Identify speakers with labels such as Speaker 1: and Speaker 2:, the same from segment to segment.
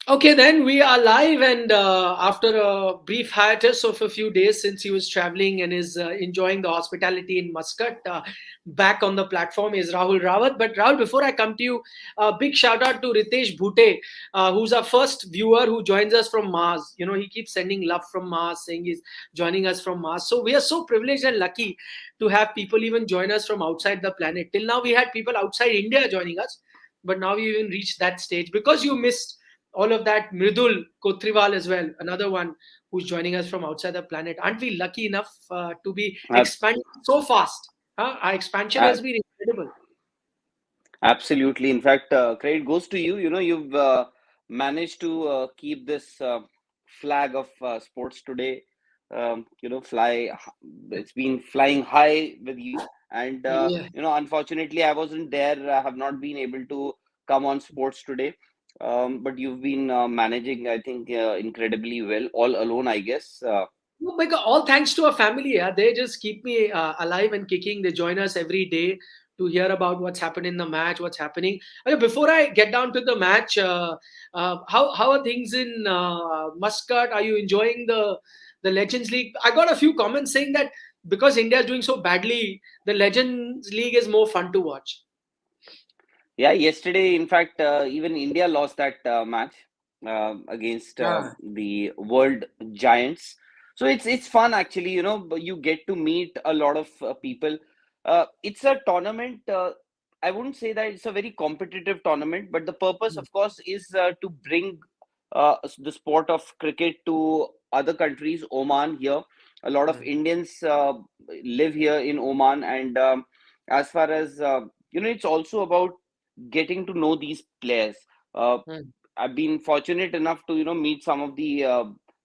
Speaker 1: Okay, then we are live, and after a brief hiatus of a few days since he was traveling and is enjoying the hospitality in Muscat, back on the platform is Rahul Rawat. But Rahul, before I come to you, a big shout out to Ritesh Bhute, who's our first viewer who joins us from Mars. You know, he keeps sending love from Mars, saying he's joining us from Mars. So we are so privileged and lucky to have people even join us from outside the planet. Till now, we had people outside India joining us, but now we even reached that stage because you missed all of that. Mridul Kotriwal as well, another one who's joining us from outside the planet. Aren't we lucky enough to be
Speaker 2: Ab-
Speaker 1: expanding so fast? Huh? Our expansion has
Speaker 2: ab-
Speaker 1: been incredible.
Speaker 2: Absolutely. In fact, credit goes to you. You know, you've managed to keep this flag of sports today. Fly. It's been flying high with you. And
Speaker 1: Yeah.
Speaker 2: unfortunately, I wasn't there. I have not been able to come on sports today. But you've been managing, I think, incredibly well, all alone, I guess.
Speaker 1: Oh my God, all thanks to our family. Yeah, they just keep me alive and kicking. They join us every day to hear about what's happened in the match, what's happening. Okay, before I get down to the match, how are things in Muscat? Are you enjoying the Legends League? I got a few comments saying that because India is doing so badly, the Legends League is more fun to watch.
Speaker 2: Yeah, yesterday, in fact, even India lost that match against
Speaker 1: Yeah.
Speaker 2: the world giants. So it's fun actually, but you get to meet a lot of people. It's a tournament. I wouldn't say that it's a very competitive tournament, but the purpose, of course, is to bring the sport of cricket to other countries. Oman here, a lot of
Speaker 1: Hmm.
Speaker 2: Indians live here in Oman, and as far as it's also about getting to know these players. Uh,
Speaker 1: Hmm.
Speaker 2: I've been fortunate enough to meet some of the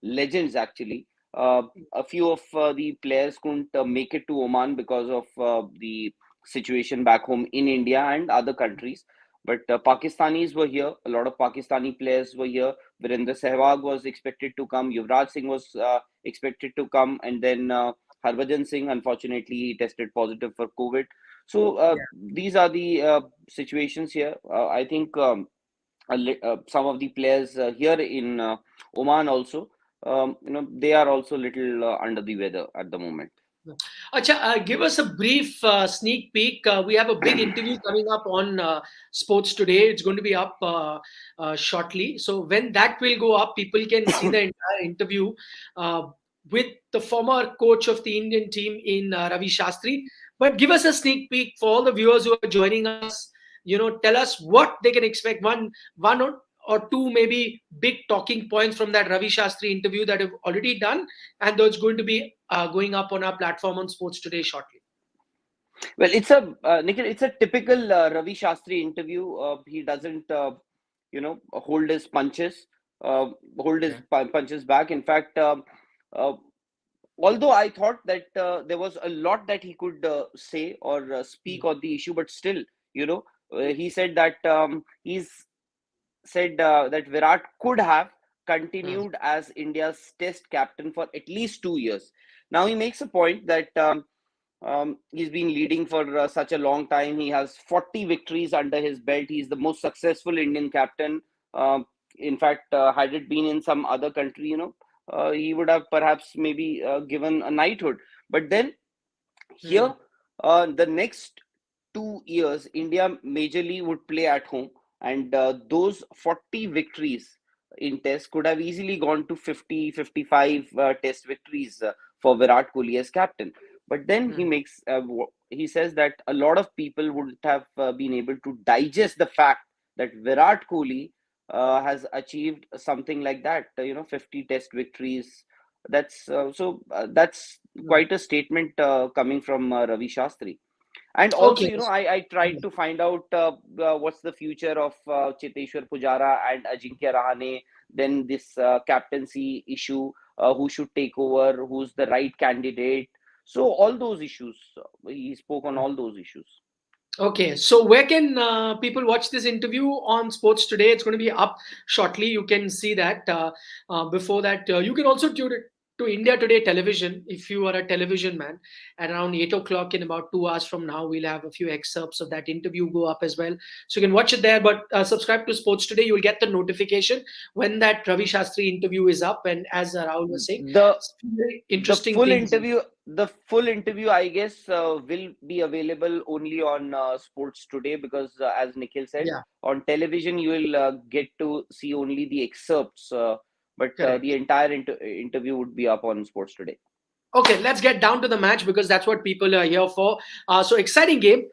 Speaker 2: legends actually. A few of the players couldn't make it to Oman because of the situation back home in India and other countries. But Pakistanis were here. A lot of Pakistani players were here. Virendra Sehwag was expected to come. Yuvraj Singh was expected to come, and then Harbhajan Singh, unfortunately, he tested positive for COVID. So these are the situations here. I think some of the players here in Oman also, they are also little under the weather at the moment.
Speaker 1: Acha, give us a brief sneak peek. We have a big interview coming up on Sports Today. It's going to be up shortly. So when that will go up, people can see the entire interview uh, with the former coach of the Indian team in Ravi Shastri. But give us a sneak peek for all the viewers who are joining us. You know, tell us what they can expect. One or two maybe big talking points from that Ravi Shastri interview that you've already done, and that's going to be going up on our platform on Sports Today shortly.
Speaker 2: Well, it's a Nikhil, it's a typical Ravi Shastri interview. He doesn't, hold his punches, hold his
Speaker 1: Okay.
Speaker 2: punches back. In fact, uh, although I thought that there was a lot that he could say or speak on the issue, but still, he said that he's said that Virat could have
Speaker 1: Mm.
Speaker 2: continued as India's test captain for at least 2 years. Now he makes a point that he's been leading for such a long time. He has 40 victories under his belt. He's the most successful Indian captain. Um, in fact, had it been in some other country, he would have perhaps maybe given a knighthood. But then here,
Speaker 1: Mm.
Speaker 2: the next 2 years, India majorly would play at home, and those 40 victories in Test could have easily gone to 50, 55 Test victories for Virat Kohli as captain. But then
Speaker 1: Mm.
Speaker 2: he says that a lot of people wouldn't have been able to digest the fact that Virat Kohli has achieved something like that, 50 Test victories. That's
Speaker 1: Mm.
Speaker 2: quite a statement coming from Ravi Shastri. And also,
Speaker 1: Okay.
Speaker 2: I tried
Speaker 1: Mm.
Speaker 2: to find out what's the future of Cheteshwar Pujara and Ajinkya Rahane, then this captaincy issue, who should take over, who's the right candidate. So all those issues, he spoke on all those issues.
Speaker 1: Okay, so where can people watch this interview on Sports Today? It's going to be up shortly. You can see that. Before that, you can also tune it to India Today television. If you are a television man, at around 8 o'clock in about 2 hours from now, we'll have a few excerpts of that interview go up as well. So you can watch it there. But subscribe to Sports Today. You'll get the notification when that Ravi Shastri interview is up. And as Rahul was saying,
Speaker 2: The
Speaker 1: very
Speaker 2: the
Speaker 1: interesting things.
Speaker 2: full interview, I guess, will be available only on Sports Today, because as Nikhil said,
Speaker 1: Yeah,
Speaker 2: on television you will get to see only the excerpts, but
Speaker 1: correct.
Speaker 2: the entire interview would be up on Sports Today.
Speaker 1: Okay, let's get down to the match because that's what people are here for. So exciting game.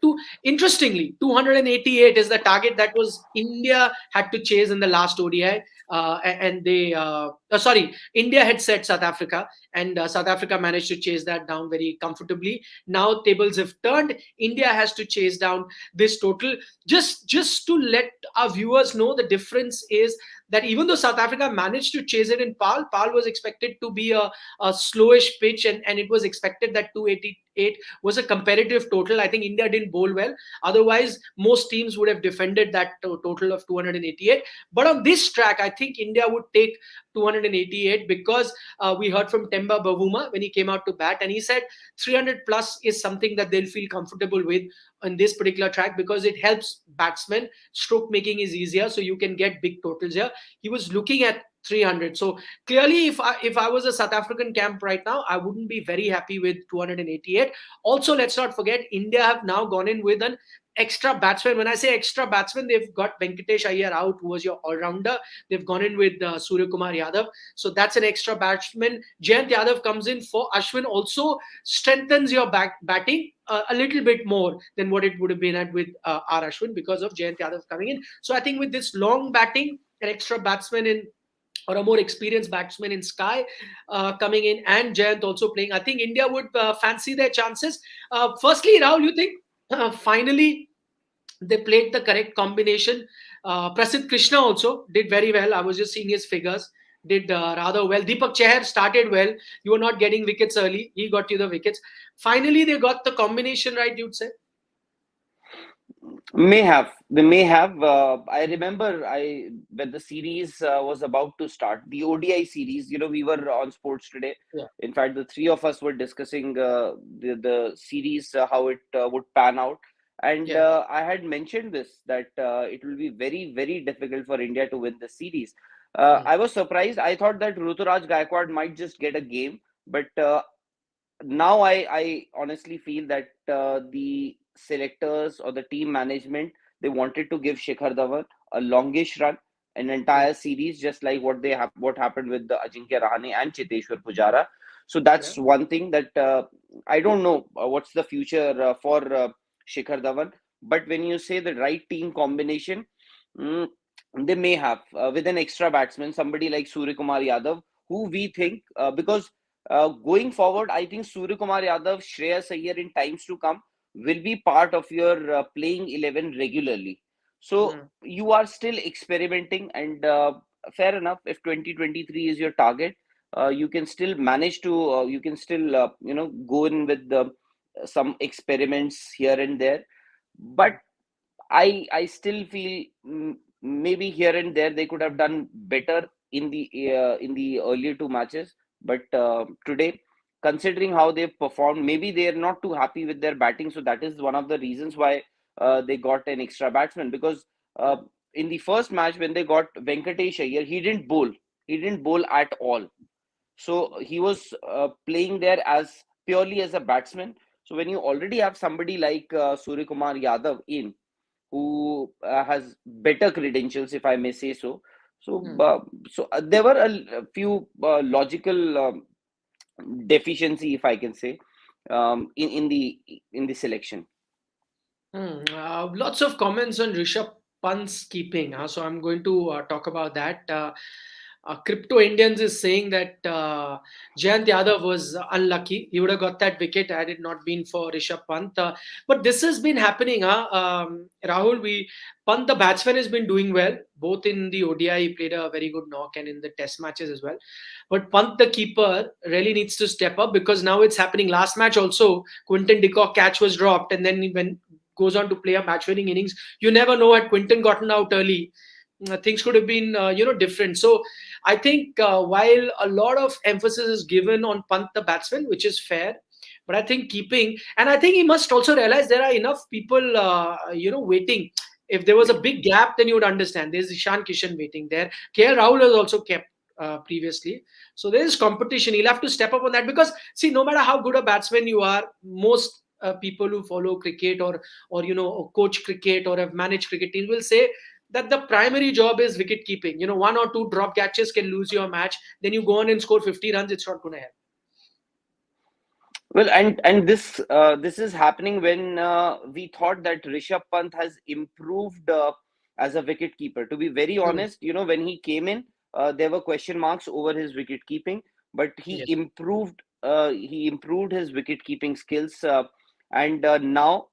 Speaker 1: Interestingly, 288 is the target that was India had to chase in the last ODI, and they sorry, India had set South Africa, and South Africa managed to chase that down very comfortably. Now tables have turned. India has to chase down this total. Just to let our viewers know, the difference is that even though South Africa managed to chase it in Pal was expected to be a slowish pitch, and it was expected that 288 was a competitive total. I think India didn't bowl well. Otherwise, most teams would have defended that total of 288. But on this track, I think India would take 288 because we heard from Temba Bavuma when he came out to bat, and he said 300 plus is something that they'll feel comfortable with on this particular track because it helps batsmen. Stroke making is easier, so you can get big totals here. He was looking at 300. So clearly, if I was a South African camp right now, I wouldn't be very happy with 288. Also, let's not forget India have now gone in with an extra batsman. When I say extra batsman, they've got Venkatesh Iyer out, who was your all-rounder. They've gone in with Surya Kumar Yadav, so that's an extra batsman. Jayant Yadav comes in for Ashwin, also strengthens your batting a little bit more than what it would have been at with R Ashwin because of Jayant Yadav coming in. So I think with this long batting, an extra batsman in or a more experienced batsman in Sky coming in, and Jayant also playing, I think India would fancy their chances. Firstly, Rahul, you think finally they played the correct combination? Prasidh Krishna also did very well. I was just seeing his figures. Did rather well. Deepak Chahar started well. You were not getting wickets early. He got you the wickets. Finally, they got the combination right, you'd say?
Speaker 2: They may have. I remember when the series was about to start, the ODI series. We were on Sports Today.
Speaker 1: Yeah.
Speaker 2: In fact, the three of us were discussing the series, how it would pan out, and
Speaker 1: Yeah.
Speaker 2: I had mentioned this, that it will be very, very difficult for India to win the series.
Speaker 1: Mm.
Speaker 2: I was surprised. I thought that Ruturaj Gaikwad might just get a game, but now I honestly feel that the selectors or the team management, they wanted to give Shikhar Dhawan a longish run, an
Speaker 1: Yeah.
Speaker 2: entire series, just like what happened with the Ajinkya Rahane and Cheteshwar Pujara. So
Speaker 1: Yeah.
Speaker 2: that's one thing that I don't know what's the future for Shikhar Dhawan. But when you say the right team combination, mm, they may have with an extra batsman, somebody like Surya Kumar Yadav, who we think because going forward, I think Surya Kumar Yadav, Shreyas Iyer in times to come will be part of your playing 11 regularly. So
Speaker 1: Mm.
Speaker 2: you are still experimenting, and fair enough. If 2023 is your target, you can still manage to, you can still, go in with some experiments here and there. But
Speaker 1: Mm.
Speaker 2: I still feel maybe here and there they could have done better in the earlier two matches. But today, considering how they've performed, maybe they are not too happy with their batting. So that is one of the reasons why they got an extra batsman. Because
Speaker 1: Yeah.
Speaker 2: in the first match when they got Venkatesh Iyer, he didn't bowl. He didn't bowl at all. So he was playing there as purely as a batsman. So when you already have somebody like Surya Kumar Yadav in, who has better credentials, if I may say so. So,
Speaker 1: Mm.
Speaker 2: there were a few logical deficiency, if I can say, in the selection.
Speaker 1: Lots of comments on Rishabh Pant's keeping. So I'm going to talk about that. Crypto Indians is saying that Jayant Yadav was unlucky. He would have got that wicket had it not been for Rishabh Pant. But this has been happening. Rahul, Pant, the batsman, has been doing well. Both in the ODI, he played a very good knock, and in the test matches as well. But Pant, the keeper, really needs to step up because now it's happening. Last match also, Quinton de Kock catch was dropped, and then when goes on to play a match-winning innings, you never know had Quinton gotten out early, things could have been different. So I think while a lot of emphasis is given on Pant the batsman, which is fair, but I think keeping, and I think he must also realize there are enough people waiting. If there was a big gap, then you would understand. There's Ishan Kishan waiting there. KL Rahul has also kept previously, so there is competition. He'll have to step up on that, because see, no matter how good a batsman you are, most people who follow cricket or or coach cricket or have managed cricket teams will say that the primary job is wicket keeping. One or two drop catches can lose your match. Then you go on and score 50 runs. It's not going to help.
Speaker 2: Well, and this is happening when we thought that Rishabh Pant has improved as a wicket keeper. To be very
Speaker 1: Hmm.
Speaker 2: honest, when he came in, there were question marks over his wicket keeping, but he
Speaker 1: Yes.
Speaker 2: improved. He improved his wicket keeping skills, and now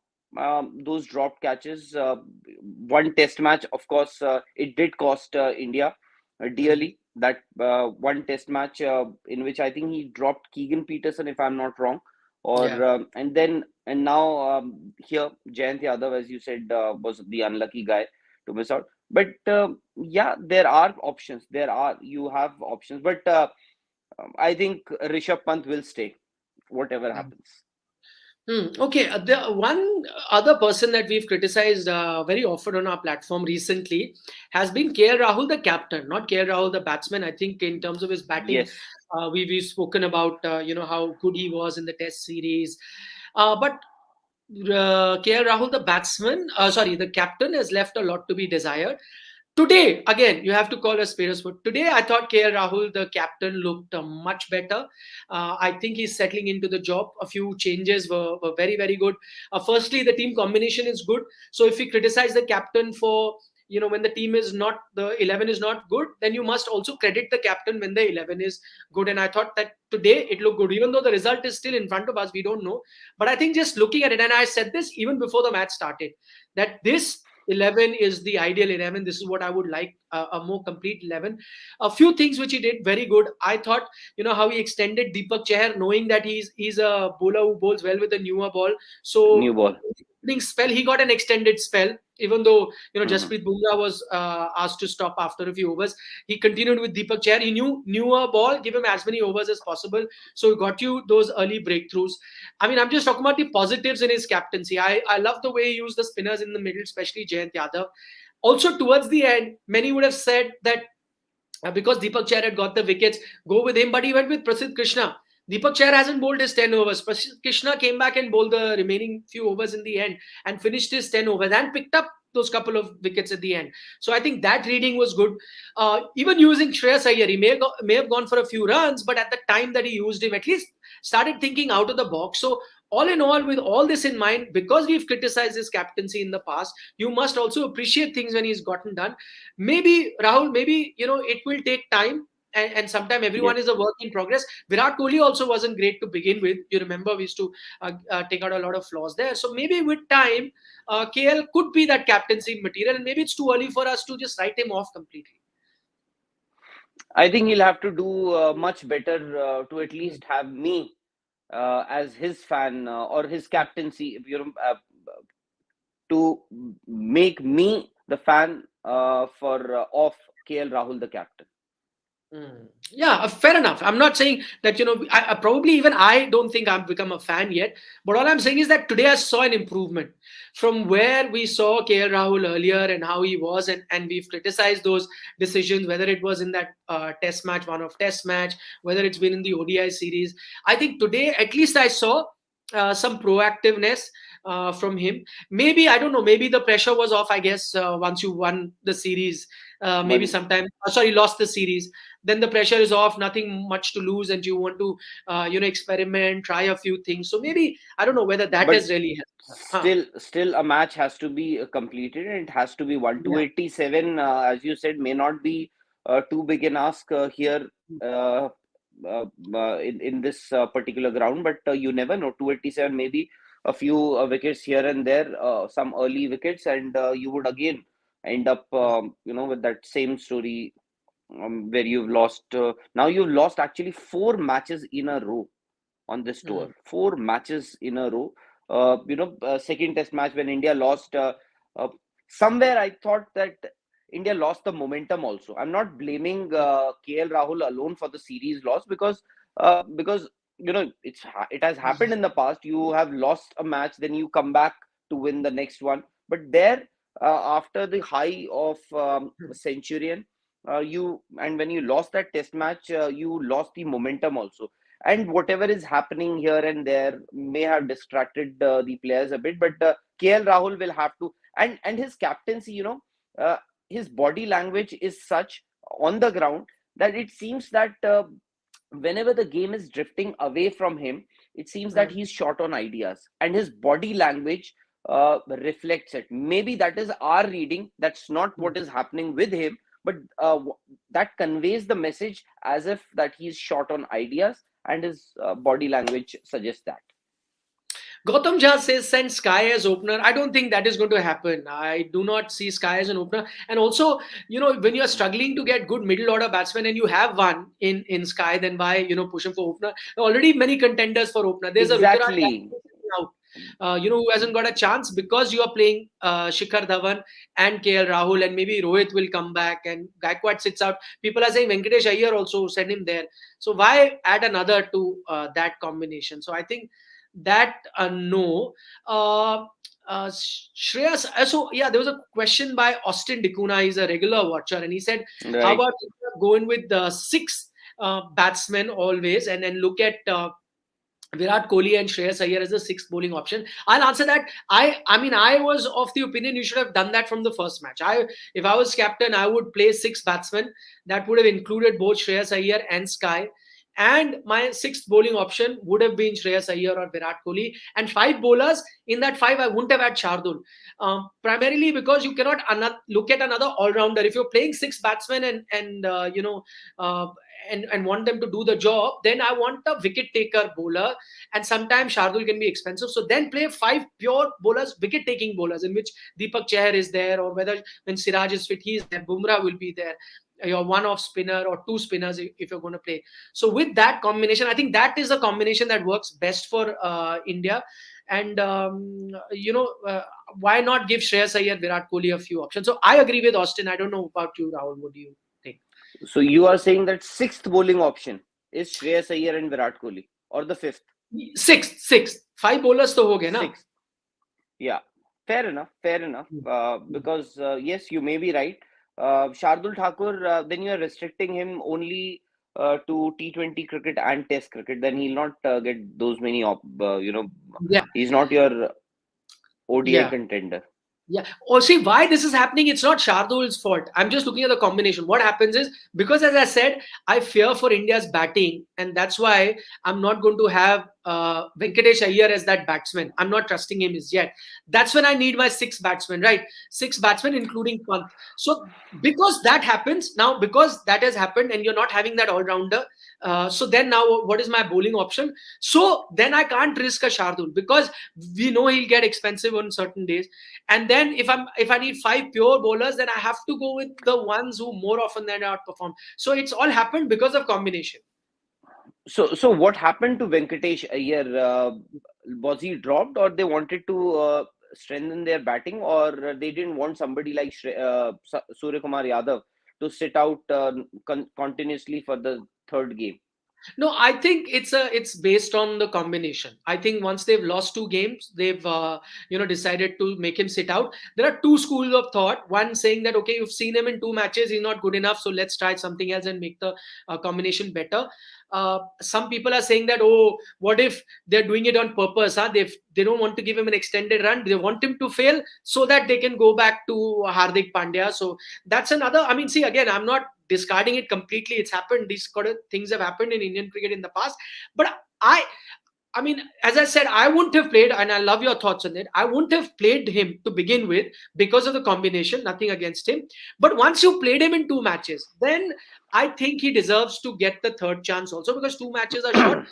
Speaker 2: those dropped catches. One Test match, of course, it did cost India
Speaker 1: Hmm.
Speaker 2: dearly. That one Test match in which I think he dropped Keegan Peterson, if I'm not wrong, or
Speaker 1: Yeah.
Speaker 2: and now here Jayant Yadav, as you said, was the unlucky guy to miss out. But yeah, there are options. You have options, but I think Rishabh Pant will stay, whatever happens.
Speaker 1: Okay, the one other person that we've criticized very often on our platform recently has been KL Rahul, the captain, not KL Rahul, the batsman. I think in terms of his batting,
Speaker 2: Yes.
Speaker 1: we've spoken about how good he was in the Test series, but KL Rahul, the batsman, the captain, has left a lot to be desired. Today, again, you have to call a spade a spade. Today, I thought KL Rahul, the captain, looked much better. I think he's settling into the job. A few changes were very, very good. Firstly, the team combination is good. So if we criticize the captain for, when the team is not, the 11 is not good, then you must also credit the captain when the 11 is good. And I thought that today it looked good. Even though the result is still in front of us, we don't know. But I think just looking at it, and I said this even before the match started, that this 11 is the ideal 11. This is what I would like, a more complete 11. A few things which he did very good. I thought, how he extended Deepak Chahar, knowing that he's a bowler who bowls well with a newer ball. So
Speaker 2: New ball.
Speaker 1: opening spell, he got an extended spell. Even though
Speaker 2: Mhm.
Speaker 1: Jasprit Bumrah was asked to stop after a few overs, he continued with Deepak Chahar. He knew newer ball, give him as many overs as possible. So he got you those early breakthroughs. I mean, I'm just talking about the positives in his captaincy. I love the way he used the spinners in the middle, especially Jayant Yadav. Also, towards the end, many would have said that because Deepak Chahar had got the wickets, go with him, but he went with Prasidh Krishna. Deepak Chahar hasn't bowled his 10 overs. Prasidh Krishna came back and bowled the remaining few overs in the end and finished his 10 overs and picked up those couple of wickets at the end. So I think that reading was good. Even using Shreyas Iyer, he may have gone for a few runs, but at the time that he used him, at least started thinking out of the box. So all in all, with all this in mind, because we've criticized his captaincy in the past, you must also appreciate things when he's gotten done. Maybe Rahul, maybe it will take time, and sometime everyone is
Speaker 2: Yes.
Speaker 1: a work in progress. Virat Kohli also wasn't great to begin with. You remember we used to take out a lot of flaws there. So maybe with time, KL could be that captaincy material, and maybe it's too early for us to just write him off completely.
Speaker 2: I think he'll have to do much better to at
Speaker 1: Hmm.
Speaker 2: least have me as his fan or his captaincy. To make me the fan for of KL Rahul, the captain.
Speaker 1: Yeah, fair enough. I'm not saying that I probably even I don't think I've become a fan yet. But all I'm saying is that today I saw an improvement from where we saw KL Rahul earlier and how he was, and we've criticized those decisions, whether it was in that Test match, one of Test match, whether it's been in the ODI series. I think today at least I saw some proactiveness from him. Maybe I don't know. Maybe the pressure was off. I guess once you won the series, maybe
Speaker 2: One,
Speaker 1: sometime. Sorry, lost the series, then the pressure is off, nothing much to lose, and you want to experiment, try a few things. So maybe I don't know whether that
Speaker 2: but
Speaker 1: has really helped. Huh.
Speaker 2: still a match has to be completed, and it has to be won.
Speaker 1: Yeah.
Speaker 2: 287, as you said, may not be too big an ask here uh, in this particular ground, but you never know. 287, maybe a few wickets here and there, some early wickets, and you would again end up with that same story where you've lost now you've lost actually 4 matches in a row on this tour.
Speaker 1: Mm.
Speaker 2: 4 matches in a row. Second Test match when India lost. Uh, Somewhere I thought that India lost the momentum also. I'm not blaming KL Rahul alone for the series loss, because it has happened in the past. You have lost a match, then you come back to win the next one. But there, after the high of Centurion, when you lost that test match, you lost the momentum also. And whatever is happening here and there may have distracted the players a bit, but KL Rahul will have to, and his captaincy, uh, his body language is such on the ground that it seems that whenever the game is drifting away from him, it seems that he's short on ideas, and his body language reflects it. Maybe that is our reading. That's not what is happening with him, but that conveys the message as if that he's short on ideas, and his body language suggests that.
Speaker 1: Gautam Jha says send Sky as opener. I don't think that is going to happen. I do not see Sky as an opener. And also, when you are struggling to get good middle order batsmen and you have one in Sky, then why push him for opener? There are already many contenders for opener. There's a Ruturaj
Speaker 2: Exactly.
Speaker 1: out. Who hasn't got a chance because you are playing Shikhar Dhawan and KL Rahul, and maybe Rohit will come back and Gaikwad sits out. People are saying Venkatesh Iyer also, send him there. So why add another to that combination? So I think that no. Shreyas, so yeah, there was a question by Austin Dikuna. He's a regular watcher, and he said, "How
Speaker 2: Right.
Speaker 1: about going with the six batsmen always, and then look at Virat Kohli and Shreyas Iyer as the sixth bowling option?" I'll answer that. I was of the opinion you should have done that from the first match. If I was captain, I would play six batsmen. That would have included both Shreyas Iyer and Sky. And my sixth bowling option would have been Shreyas Iyer or Virat Kohli. And five bowlers, in that five, I wouldn't have had Shardul. Primarily because you cannot look at another all-rounder. If you're playing six batsmen uh, and want them to do the job, then I want a wicket taker bowler. And sometimes Shardul can be expensive. So then play five pure bowlers, wicket taking bowlers, in which Deepak Chahar is there, or whether when Siraj is fit, he is there, Bumrah will be there. Your one-off spinner or two spinners if you're going to play. So with that combination, I think that is a combination that works best for India. And why not give Shreyas Iyer, Virat Kohli a few options? So I agree with Austin. I don't know about you, Rahul. What do you think?
Speaker 2: So you are saying that sixth bowling option is Shreyas Iyer and Virat Kohli, or the fifth?
Speaker 1: Sixth. Five bowlers to ho gaye na.
Speaker 2: Sixth. Yeah, fair enough. Fair enough. Because yes, you may be right. Shardul Thakur, then you are restricting him only to T20 cricket and Test cricket. Then he'll not get those many.
Speaker 1: Yeah.
Speaker 2: He's not your ODI
Speaker 1: Yeah.
Speaker 2: contender.
Speaker 1: Yeah. Or see why this is happening. It's not Shardul's fault. I'm just looking at the combination. What happens is, because as I said, I fear for India's batting, and that's why I'm not going to have Venkatesh Iyer as that batsman. I'm not trusting him as yet. That's when I need my six batsmen, right? Six batsmen, including Pant. So because that happens now, because that has happened, and you're not having that all rounder. So then now, what is my bowling option? So then I can't risk a Shardul because we know he'll get expensive on certain days. And then if I need five pure bowlers, then I have to go with the ones who more often than outperform. So it's all happened because of combination.
Speaker 2: So what happened to Venkatesh Iyer? Was he dropped, or they wanted to strengthen their batting, or they didn't want somebody like Surya Kumar Yadav to sit out continuously for the third game?
Speaker 1: No, I think it's based on the combination. I think once they've lost two games, they've decided to make him sit out. There are two schools of thought. One saying that okay, you've seen him in two matches, he's not good enough, so let's try something else and make the combination better. Some people are saying that, oh, what if they're doing it on purpose? They don't want to give him an extended run. They want him to fail so that they can go back to Hardik Pandya. So that's another. I mean, see, again, I'm not discarding it completely. It's happened. These kind of things have happened in Indian cricket in the past. But I mean, as I said, I wouldn't have played, and I love your thoughts on it. I wouldn't have played him to begin with because of the combination, nothing against him. But once you played him in two matches, then I think he deserves to get the third chance also, because two matches are short.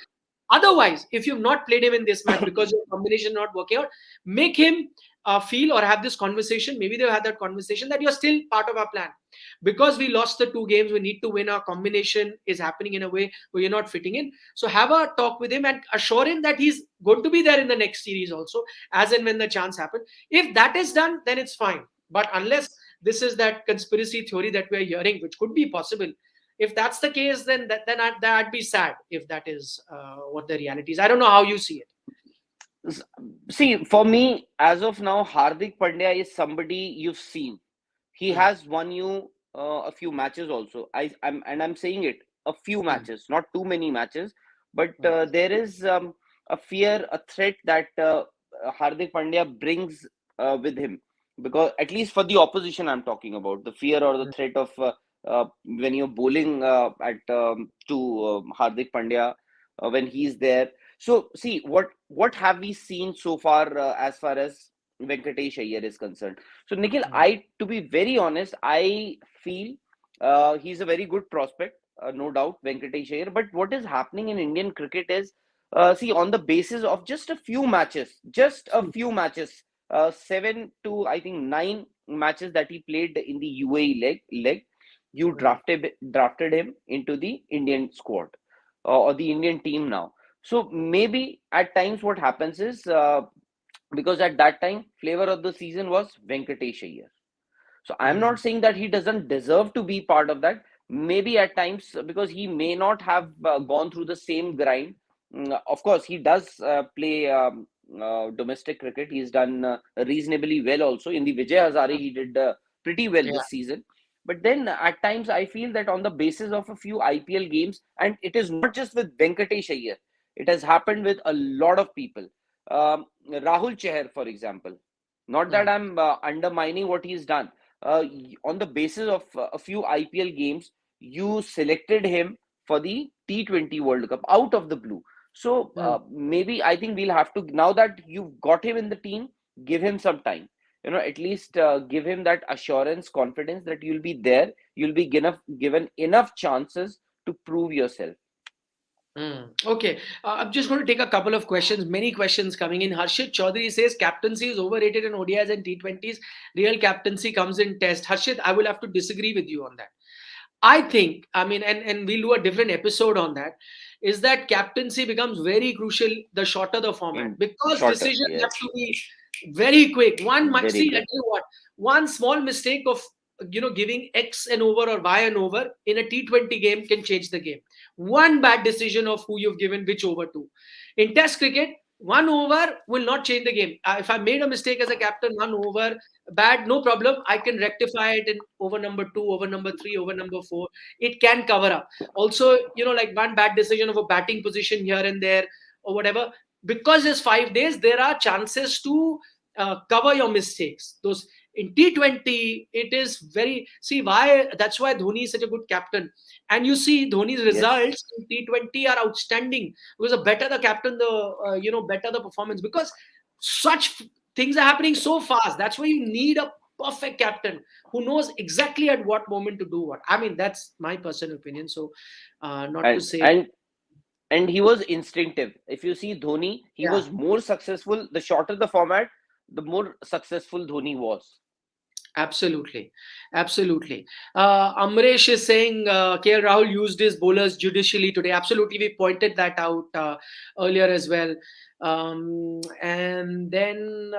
Speaker 1: Otherwise, if you've not played him in this match because your combination is not working out, make him feel or have this conversation. Maybe they've had that conversation that you're still part of our plan. Because we lost the two games, we need to win. Our combination is happening in a way where you're not fitting in. So have a talk with him and assure him that he's going to be there in the next series also, as and when the chance happens. If that is done, then it's fine. But unless this is that conspiracy theory that we are hearing, which could be possible. If that's the case, then I'd be sad if that is what the reality is. I don't know how you see it.
Speaker 2: See, for me, as of now, Hardik Pandya is somebody you've seen. He
Speaker 1: Hmm.
Speaker 2: has won you a few matches also. I'm saying it, a few
Speaker 1: Hmm.
Speaker 2: matches, not too many matches, but
Speaker 1: Hmm.
Speaker 2: there is a fear, a threat that Hardik Pandya brings with him. Because at least for the opposition, I'm talking about the fear or the threat of when you're bowling at to Hardik Pandya when he's there. So see what have we seen so far as Venkatesh Iyer is concerned. So Nikhil,
Speaker 1: Hmm.
Speaker 2: I to be very honest, I feel he's a very good prospect, no doubt, Venkatesh Iyer. But what is happening in Indian cricket is, see, on the basis of just a few matches, 7 to I think 9 matches that he played in the UAE leg, you
Speaker 1: Hmm.
Speaker 2: drafted him into the Indian squad or the Indian team now. So maybe at times what happens is because at that time flavor of the season was Venkatesh Iyer. So I'm
Speaker 1: Hmm.
Speaker 2: not saying that he doesn't deserve to be part of that. Maybe at times because he may not have gone through the same grind. Of course, he does play domestic cricket. He's done reasonably well also. In the Vijay Hazare, he did pretty well
Speaker 1: Yeah.
Speaker 2: this season. But then at times I feel that on the basis of a few IPL games, and it is not just with Venkatesh Iyer, it has happened with a lot of people. Rahul Cheher, for example. Not that
Speaker 1: Hmm.
Speaker 2: I'm undermining what he's done, on the basis of a few IPL games, you selected him for the T20 World Cup out of the blue. So
Speaker 1: Hmm.
Speaker 2: maybe I think we'll have to, now that you've got him in the team, give him some time. At least give him that assurance, confidence that you'll be there. You'll be given enough chances to prove yourself.
Speaker 1: Okay, I'm just going to take a couple of questions. Many questions coming in. Harshit Chaudhary says captaincy is overrated in ODIs and T20s. Real captaincy comes in test. Harshit, I will have to disagree with you on that. I think, I mean, and we'll do a different episode on that, is that captaincy becomes very crucial the shorter the format,
Speaker 2: In
Speaker 1: because
Speaker 2: shorter,
Speaker 1: decisions have
Speaker 2: yes,
Speaker 1: to be very quick. One might
Speaker 2: very
Speaker 1: see, I
Speaker 2: quick.
Speaker 1: tell you what, one small mistake of giving X an over or Y an over in a T20 game can change the game. One bad decision of who you've given which over to. In Test cricket, one over will not change the game. If I made a mistake as a captain, one over bad, no problem. I can rectify it in over number two, over number three, over number four. It can cover up. Also, like one bad decision of a batting position here and there or whatever. Because there's 5 days, there are chances to cover your mistakes. Those in T20, it is very, see why, that's why Dhoni is such a good captain. And you see Dhoni's
Speaker 2: Yes,
Speaker 1: results in T20 are outstanding, because the better the captain, the better the performance, because such things are happening so fast. That's why you need a perfect captain who knows exactly at what moment to do what. I mean, that's my personal opinion. So, not to
Speaker 2: and
Speaker 1: say,
Speaker 2: and and he was instinctive. If you see Dhoni, he
Speaker 1: yeah,
Speaker 2: was more successful. The shorter the format, the more successful Dhoni was.
Speaker 1: absolutely, absolutely. Amresh is saying KL Rahul used his bowlers judicially today. Absolutely, we pointed that out earlier as well. And then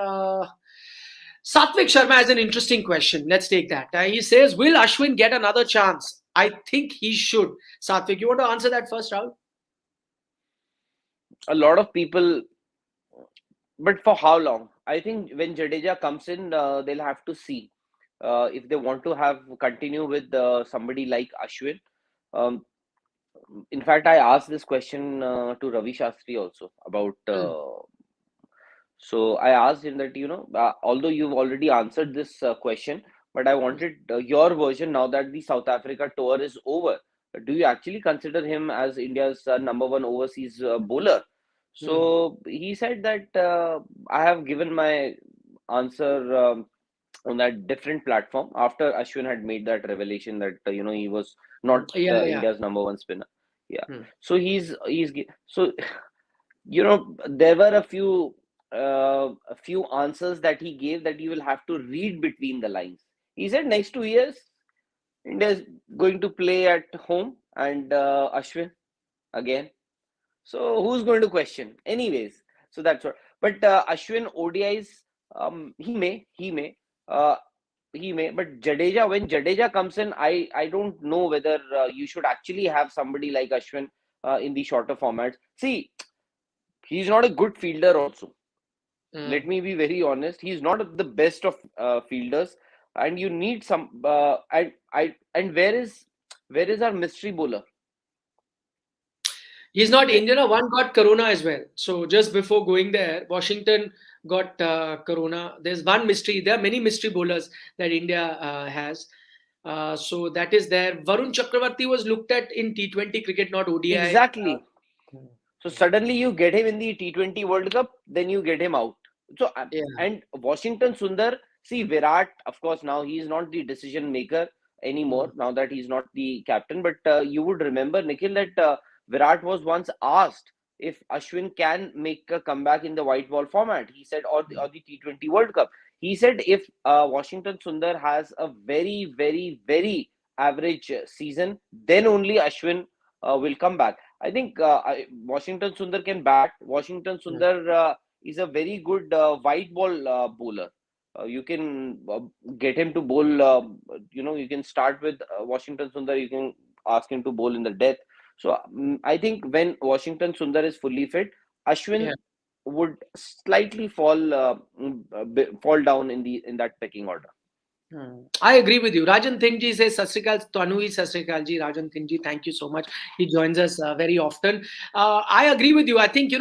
Speaker 1: Satvik Sharma has an interesting question. Let's take that. He says, "Will Ashwin get another chance?" I think he should. Satvik, you want to answer that first, Rahul?
Speaker 2: A lot of people, but for how long? I think when Jadeja comes in, they'll have to see if they want to have continue with somebody like Ashwin. Um, in fact, I asked this question to Ravi Shastri also about.
Speaker 1: Hmm.
Speaker 2: So I asked him that, although you've already answered this question, but I wanted your version now that the South Africa tour is over. Do you actually consider him as India's number one overseas bowler?
Speaker 1: Hmm.
Speaker 2: So he said that I have given my answer on that different platform after Ashwin had made that revelation that he was not
Speaker 1: Yeah, yeah.
Speaker 2: India's number one spinner. Yeah.
Speaker 1: Hmm.
Speaker 2: So so there were a few answers that he gave that you will have to read between the lines. He said next 2 years India is going to play at home and Ashwin again. So who's going to question? Anyways, so that's what. But Ashwin ODIs, he may. Uh, he may. But Jadeja, when Jadeja comes in, I don't know whether you should actually have somebody like Ashwin in the shorter formats. See, he's not a good fielder also. Let
Speaker 1: Mm.
Speaker 2: me be very honest. He's not the best of fielders, and you need some. And where is our mystery bowler?
Speaker 1: He's not
Speaker 2: Where,
Speaker 1: Indian. One got corona as well. So just before going there, Washington got corona. There's one mystery. There are many mystery bowlers that India has. So that is there. Varun Chakravarti was looked at in T20 cricket, not ODI.
Speaker 2: exactly. So suddenly you get him in the T20 World Cup, then you get him out. So
Speaker 1: Yeah,
Speaker 2: and Washington Sundar, see Virat, of course now he is not the decision maker
Speaker 1: mm,
Speaker 2: anymore. Now that he's not the captain, but you would remember Nikhil that Virat was once asked if Ashwin can make a comeback in the white ball format. He said or the T20 World Cup. He said if Washington Sundar has a very very very average season, then only Ashwin will come back. I think Washington Sundar can bat. Washington
Speaker 1: mm,
Speaker 2: Sundar is a very good white ball bowler. You can get him to bowl. You can start with Washington Sundar. You can ask him to bowl in the death. So I think when Washington Sundar is fully fit,
Speaker 1: yeah.
Speaker 2: Ashwin would slightly fall down in that pecking order.
Speaker 1: I agree with you. Rajan Singh ji says, Sastrikal, Tanui Sastrikal ji, Rajan Singh ji, thank you so much. He joins us very often. I agree with you. I think,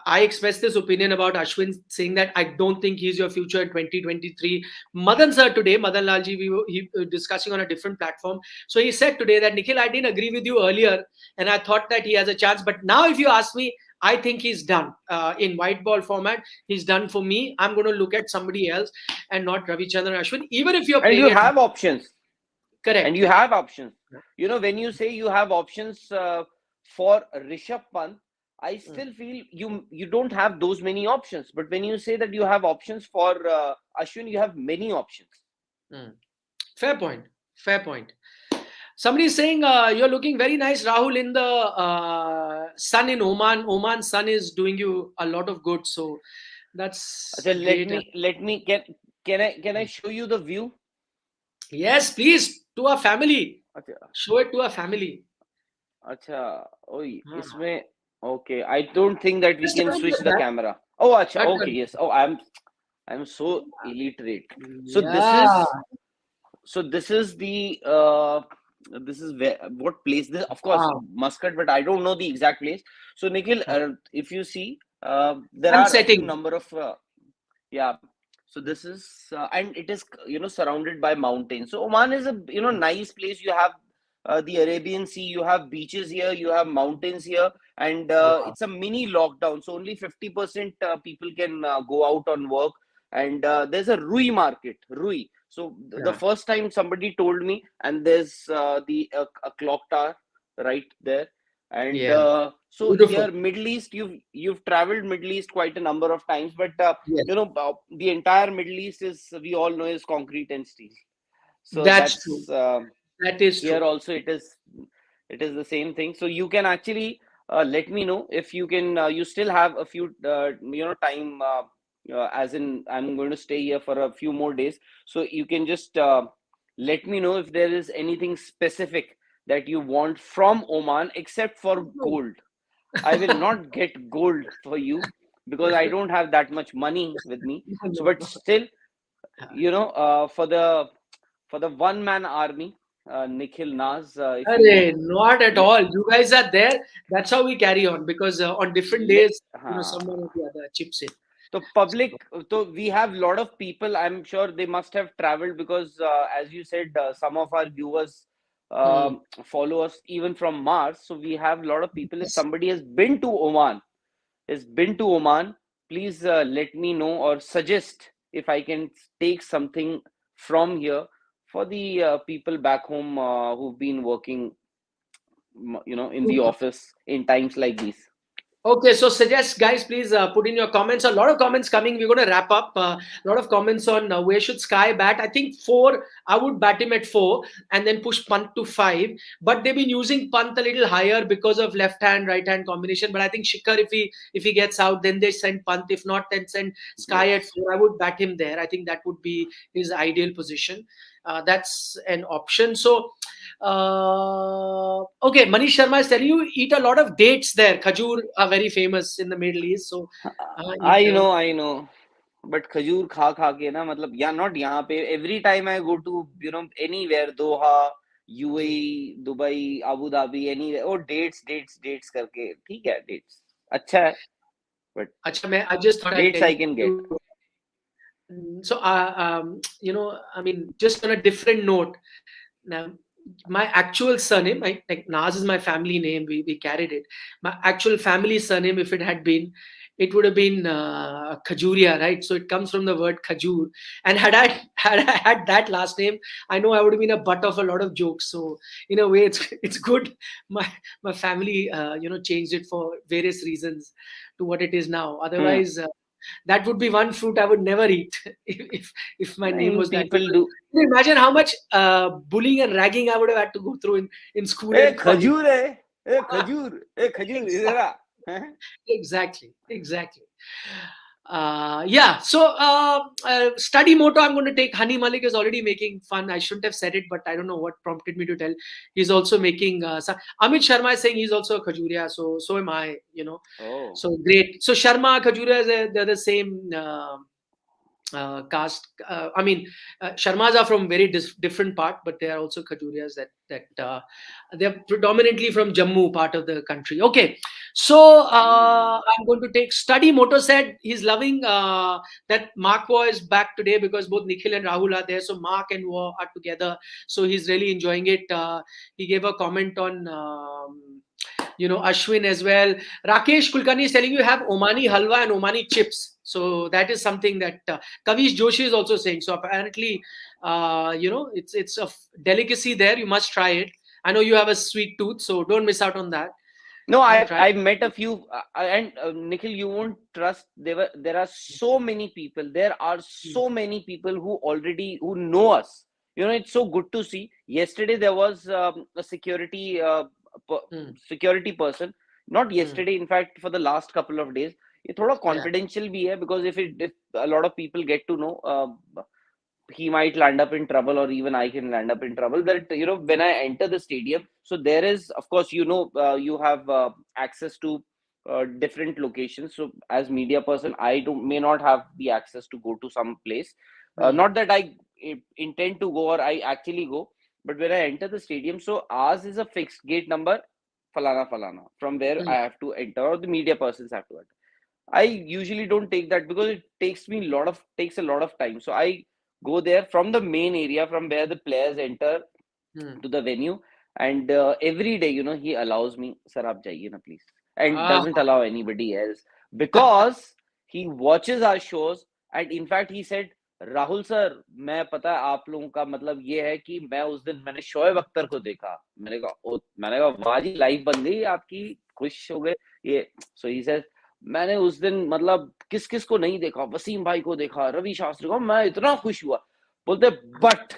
Speaker 1: I expressed this opinion about Ashwin saying that I don't think he's your future in 2023. Madan sir today, Madan Lalji, he discussing on a different platform. So he said today that, Nikhil, I didn't agree with you earlier and I thought that he has a chance. But now if you ask me, I think he's done in white ball format. He's done for me. I'm going to look at somebody else and not Ravichandran Ashwin, even if you're
Speaker 2: And
Speaker 1: playing
Speaker 2: you
Speaker 1: at
Speaker 2: have options.
Speaker 1: correct,
Speaker 2: And you
Speaker 1: correct.
Speaker 2: have options. When you say you have options for Rishabh Pant, I
Speaker 1: Mm,
Speaker 2: still feel you don't have those many options. But when you say that you have options for Ashwin, you have many options.
Speaker 1: mm. Fair point. Fair point. Somebody is saying you're looking very nice, Rahul, in the sun in Oman. Oman sun is doing you a lot of good. So that's
Speaker 2: Achha, let
Speaker 1: great.
Speaker 2: me let me can I show you the view?
Speaker 1: Yes, please, to our family.
Speaker 2: Achha,
Speaker 1: Show it to our family.
Speaker 2: अच्छा oh
Speaker 1: Ah.
Speaker 2: इसमें okay I don't think that we
Speaker 1: Just
Speaker 2: can
Speaker 1: turn
Speaker 2: switch
Speaker 1: it
Speaker 2: the
Speaker 1: back.
Speaker 2: camera. Oh acha,
Speaker 1: Turn
Speaker 2: okay,
Speaker 1: it
Speaker 2: yes. Oh, I'm so illiterate. So
Speaker 1: Yeah.
Speaker 2: this is the this is where what place this, of course,
Speaker 1: Wow.
Speaker 2: Muscat, but I don't know the exact place. So Nikhil, if you see there
Speaker 1: Sun
Speaker 2: are a few
Speaker 1: setting.
Speaker 2: number of yeah. So this is and it is surrounded by mountains. So Oman is a nice place. You have the Arabian Sea, you have beaches here, you have mountains here, and
Speaker 1: Wow.
Speaker 2: it's a mini lockdown. So only 50% people can go out on work, and there's a Rui market, Rui. So the
Speaker 1: Yeah.
Speaker 2: first time somebody told me, and there's the a clock tower right there, and
Speaker 1: Yeah.
Speaker 2: so
Speaker 1: Beautiful.
Speaker 2: here Middle East, you've traveled Middle East quite a number of times, but
Speaker 1: Yes.
Speaker 2: the entire Middle East is, we all know, is concrete and steel. So
Speaker 1: That's true.
Speaker 2: that's
Speaker 1: That is
Speaker 2: here
Speaker 1: true.
Speaker 2: also it is the same thing. So you can actually let me know if you can you still have a few time, as in I'm going to stay here for a few more days, so you can just let me know if there is anything specific that you want from Oman except for gold. I will not get gold for you because I don't have that much money with me. So
Speaker 1: No,
Speaker 2: but
Speaker 1: no.
Speaker 2: still, for the one man army, Nikhil Naz, if you
Speaker 1: Not at
Speaker 2: let,
Speaker 1: all. You guys are there. That's how we carry on because on different
Speaker 2: let
Speaker 1: days, someone or the other chips in.
Speaker 2: so
Speaker 1: So,
Speaker 2: we have a lot of people. I'm sure they must have traveled because, as you said, some of our viewers
Speaker 1: hmm.
Speaker 2: follow us even from Mars. So we have a lot of people. If
Speaker 1: Yes.
Speaker 2: somebody has been to Oman, please let me know or suggest if I can take something from here for the people back home who've been working, in the
Speaker 1: Super.
Speaker 2: office in times like these.
Speaker 1: Okay, so suggest, guys, please put in your comments. A lot of comments coming. We're going to wrap up. A lot of comments on where should Sky bat. I think four. I would bat him at four and then push Pant to five. But they've been using Pant a little higher because of left hand right hand combination. But I think Shikhar, if he gets out, then they send Pant. If not, then send Sky at
Speaker 2: Yes.
Speaker 1: four. I would bat him there. I think that would be his ideal position. That's an option. So okay, Manish Sharma is telling you eat a lot of dates there. Khajur are very famous in the Middle East, so eat
Speaker 2: I
Speaker 1: those.
Speaker 2: know, I know. But खजूर खा के ना, मतलब या not यहाँ पे, every time I go to anywhere, Doha, UAE, Dubai, Abu Dhabi, anywhere, oh dates करके ठीक है, dates अच्छा है, but
Speaker 1: Acha, I just thought I'll
Speaker 2: dates
Speaker 1: tell
Speaker 2: I can get.
Speaker 1: you. So, I mean, just on a different note, now, my actual surname, like Naz is my family name. We carried it. My actual family surname, if it had been, it would have been Khajuria, right? So it comes from the word Khajur. And had I had that last name, I know I would have been a butt of a lot of jokes. So in a way, it's good. My family, changed it for various reasons to what it is now.
Speaker 2: Hmm.
Speaker 1: Otherwise, that would be one fruit I would never eat if my name
Speaker 2: And
Speaker 1: was that.
Speaker 2: people do.
Speaker 1: Can you imagine how much bullying and ragging I would have had to go through in school
Speaker 2: A
Speaker 1: and college?
Speaker 2: खजूर है, ए खजूर इधर
Speaker 1: Exactly,
Speaker 2: आ. हैं?
Speaker 1: exactly. Yeah. So study motto, I'm going to take. Hani Malik is already making fun. I shouldn't have said it, but I don't know what prompted me to tell. He's also making. Amit Sharma is saying he's also a Khajuria. So am I.
Speaker 2: Oh.
Speaker 1: So great. So Sharma Khajuria they're the same. Caste. I mean, Sharmas are from very different part, but they are also Khajurias that they're predominantly from Jammu part of the country. Okay, so
Speaker 2: Hmm.
Speaker 1: I'm going to take study. Moto said he's loving that Mark War is back today because both Nikhil and Rahul are there. So Mark and War are together. So he's really enjoying it. He gave a comment on. Ashwin as well. Rakesh Kulkarni is telling you have Omani halwa and Omani chips. So that is something that Kavish Joshi is also saying. So apparently, it's a delicacy there. You must try it. I know you have a sweet tooth, so don't miss out on that.
Speaker 2: No,
Speaker 1: Try.
Speaker 2: I've met a few, and Nikhil, you won't trust. There are so many people. There are
Speaker 1: Mm,
Speaker 2: so many people who know us. It's so good to see. Yesterday there was a per-
Speaker 1: mm,
Speaker 2: security person. Not
Speaker 1: mm.
Speaker 2: yesterday, in fact, for the last couple of days. ये थोड़ा
Speaker 1: Yeah.
Speaker 2: confidential भी है, because if a lot of people get to know, he might land up in trouble, or even I can land up in trouble. But when I enter the stadium, so there is, of course, you have access to different locations. So as media person, I may not have the access to go to some place.
Speaker 1: Mm,
Speaker 2: Not that I intend to go or I actually go, but when I enter the stadium, so ours is a fixed gate number, falana falana, from where I
Speaker 1: mm,
Speaker 2: have to enter, or the media persons have to enter. I usually don't take that because it takes a lot of time. So I go there from the main area, from where the players enter
Speaker 1: mm.
Speaker 2: to the venue, and every day, he allows me, sir, aap jaiye na please, and
Speaker 1: Ah.
Speaker 2: doesn't allow anybody else, because he watches our shows. And in fact, he said, Rahul sir, मैं पता है आप लोगों का मतलब ये है कि मैं उस दिन मैंने शोएब अख्तर को देखा, मैंने कहा वाह जी, लाइफ बन गई आपकी, खुश हो गए ये. सो ही सेड, मैंने उस दिन मतलब किस किस को नहीं देखा, वसीम भाई को देखा, रवि शास्त्री को, मैं इतना खुश हुआ. बोलते बट,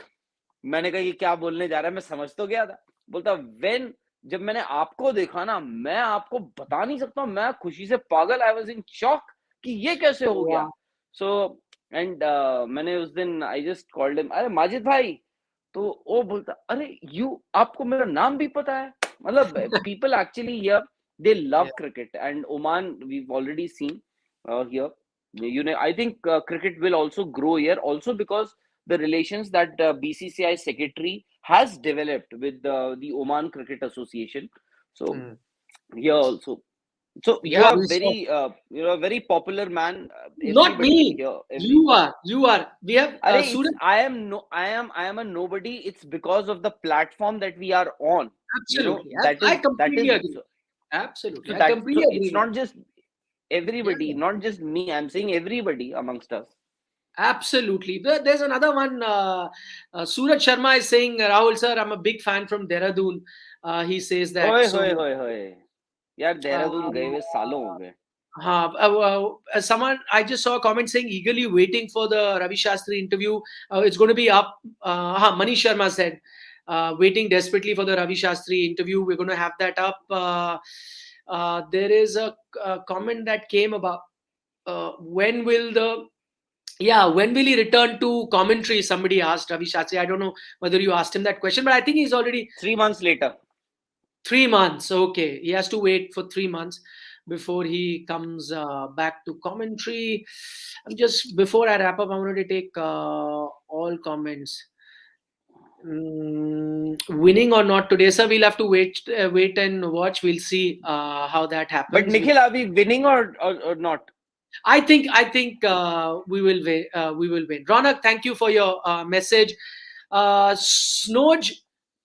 Speaker 2: मैंने कहा ये क्या बोलने जा रहा है, मैं समझ तो गया था. बोलता वेन, जब मैंने आपको देखा ना, मैं आपको बता नहीं सकता, मैं खुशी से पागल, आई वाज इन शॉक कि ये कैसे हो गया.
Speaker 1: Wow.
Speaker 2: सो एंड मैंने उस दिन आई जस्ट कॉल्ड हिम, अरे माजिद भाई. तो वो बोलता, अरे आपको मेरा नाम भी पता है. मतलब people actually here, they
Speaker 1: Yeah.
Speaker 2: love cricket, and Oman, we've already seen here. I think cricket will also grow here, also because the relations that BCCI secretary has developed with the Oman Cricket Association. So
Speaker 1: Mm.
Speaker 2: here also, so you
Speaker 1: Yeah,
Speaker 2: are
Speaker 1: we saw.
Speaker 2: you're a very popular man.
Speaker 1: Not
Speaker 2: Everybody
Speaker 1: me.
Speaker 2: here,
Speaker 1: You are. You are. We have
Speaker 2: it's,
Speaker 1: Suraj.
Speaker 2: I am a nobody. It's because of the platform that we are on.
Speaker 1: Absolutely.
Speaker 2: That
Speaker 1: I
Speaker 2: that
Speaker 1: completely
Speaker 2: is
Speaker 1: agree. Absolutely.
Speaker 2: so
Speaker 1: I
Speaker 2: that
Speaker 1: completely
Speaker 2: so
Speaker 1: agree
Speaker 2: it's
Speaker 1: with
Speaker 2: not just
Speaker 1: you.
Speaker 2: everybody,
Speaker 1: Yeah.
Speaker 2: not just me. I'm saying everybody amongst us.
Speaker 1: Absolutely. There's another one. Suraj Sharma is saying, Rahul sir, I'm a big fan from Dehradun. He says that.
Speaker 2: Hoy hoy
Speaker 1: So
Speaker 2: hoy hoy. यार
Speaker 1: Uh,
Speaker 2: Dehradun गए हुए सालों हो गए.
Speaker 1: Someone I just saw a comment saying eagerly waiting for the Ravi Shastri interview. It's going to be up. Manish Sharma said, waiting desperately for the Ravi Shastri interview. We're going to have that up. There is a comment that came about when will the when will he return to commentary? Somebody asked Ravi Shastri. I don't know whether you asked him that question, but I think he's already
Speaker 2: 3 months later.
Speaker 1: 3 months. Okay, he has to wait for 3 months before he comes back to commentary. I'm just before I wrap up, I wanted to take all comments. Winning or not today, sir? We'll have to wait and watch. We'll see how that
Speaker 2: But
Speaker 1: happens.
Speaker 2: Nikhil, are we winning or not?
Speaker 1: I think we will win. We will win. Ronak, thank you for your message. Snoj,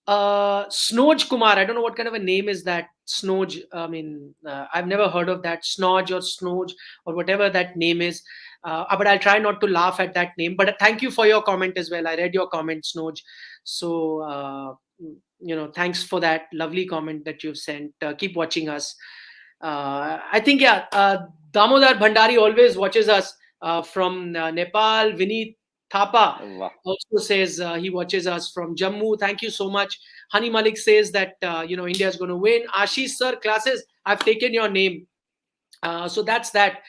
Speaker 1: Snoj Kumar. I don't know what kind of a name is that. Snoj. I mean, I've never heard of that. Snoj or Snoj or whatever that name is. But I'll try not to laugh at that name. But thank you for your comment as well. I read your comment, Snoj. So thanks for that lovely comment that you've sent. Keep watching us. I think Damodar Bhandari always watches us from Nepal. Vineet Thapa
Speaker 2: Wow.
Speaker 1: also says he watches us from Jammu. Thank you so much. Hani Malik says that India is going to win. Ashish sir, classes, I've taken your name. So that's that.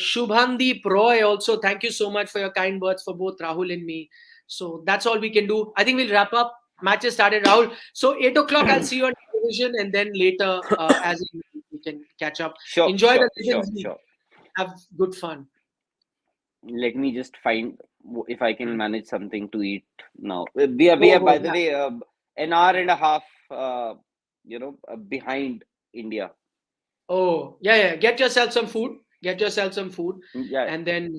Speaker 1: Shubhandeep Roy also, thank you so much for your kind words for both Rahul and me. So that's all we can do. I think we'll wrap up. Matches started, Rahul. So 8 o'clock, I'll see you on television, and then later, as we can catch up.
Speaker 2: Sure,
Speaker 1: Enjoy
Speaker 2: sure,
Speaker 1: the
Speaker 2: sure,
Speaker 1: Legends League.
Speaker 2: sure.
Speaker 1: Have good fun.
Speaker 2: Let me just find if I can
Speaker 1: Hmm.
Speaker 2: manage something to eat now. We are by the
Speaker 1: Yeah.
Speaker 2: way an hour and a half behind India.
Speaker 1: Oh, yeah. Get yourself some food. Get yourself some food.
Speaker 2: Yeah,
Speaker 1: And then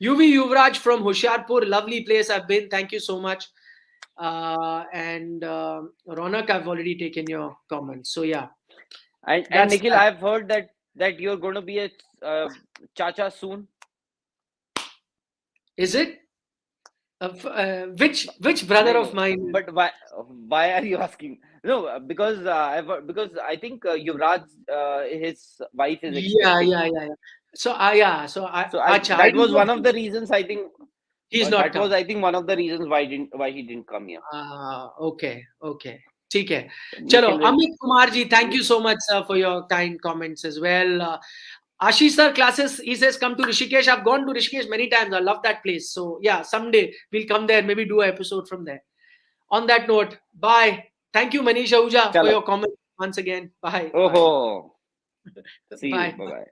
Speaker 1: UV Yuvraj from Hoshiarpur, lovely place I've been. Thank you so much. And Ronak, I've already taken your comments. So yeah,
Speaker 2: and
Speaker 1: that's
Speaker 2: Nikhil,
Speaker 1: that.
Speaker 2: I've heard that you're going to be a chacha soon.
Speaker 1: Is it? Which brother of
Speaker 2: No,
Speaker 1: mine?
Speaker 2: but why are you asking? No, because I think Yuvraj, his wife is
Speaker 1: Yeah,
Speaker 2: expecting.
Speaker 1: yeah, yeah, yeah. So yeah, so
Speaker 2: So
Speaker 1: I
Speaker 2: that
Speaker 1: didn't
Speaker 2: was
Speaker 1: know
Speaker 2: one of the reasons I think.
Speaker 1: he's not
Speaker 2: That was
Speaker 1: come.
Speaker 2: I think one of the reasons why he didn't come here.
Speaker 1: Okay. ठीक है. चलो,
Speaker 2: Nikhil will.
Speaker 1: Amit Kumar ji, thank you so much sir for your kind comments as well. Ashish sir classes, he says come to Rishikesh. I've gone to Rishikesh many times. I love that place. So yeah, someday we'll come there, maybe do an episode from there. On that note, bye. Thank you, Manish Ahuja, for
Speaker 2: Chalo.
Speaker 1: your comments once again. Bye.
Speaker 2: Oh, see you.
Speaker 1: Bye.
Speaker 2: Bye bye.